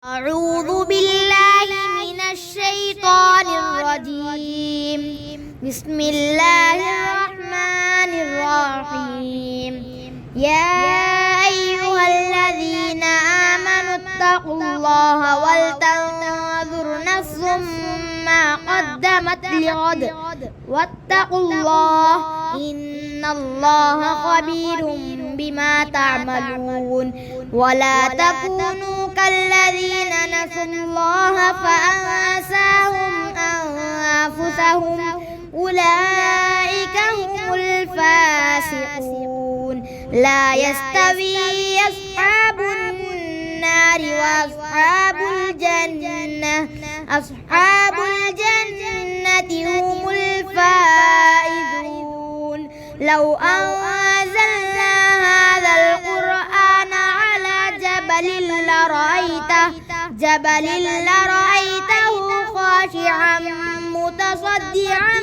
أعوذ بالله من الشيطان الرجيم. بسم الله الرحمن الرحيم. يا أيها الذين آمنوا اتقوا الله ولتنظر نفس ما قدمت لغد واتقوا الله إن الله خبير بما تعملون. ولا تكونوا كالذين نسوا الله فأنساهم أنفسهم أولئك هم الفاسقون. لا يستوي أصحاب النار وأصحاب الجنة. أصحاب الجنة هم الفائزون. لو أنزلنا هذا القرآن على جبل لرأيته خاشعا متصدعا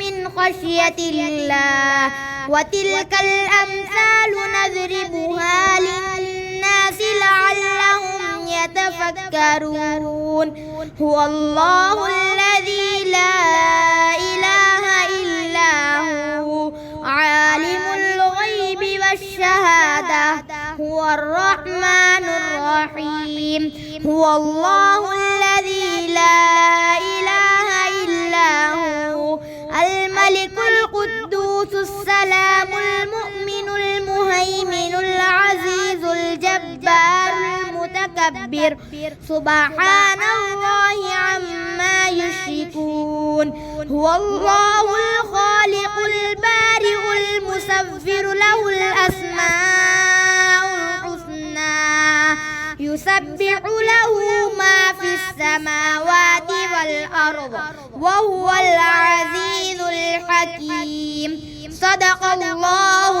من خشية الله. وتلك الأمثال نضربها للناس لعلهم يتفكرون. هو الله الذي لا إله إلا هو عالم الغيب والشهادة هو الرحمن الرحيم. هو الله الذي لا إله إلا هو الملك القدوس السلام المؤمن المهيمن العزيز الجبار المتكبر سبحان الله عما يشركون. هو الله الخالق البارئ المصور له الأسماء الحسنى يسبح له ما في السماوات والأرض وهو العزيز الحكيم. صدق الله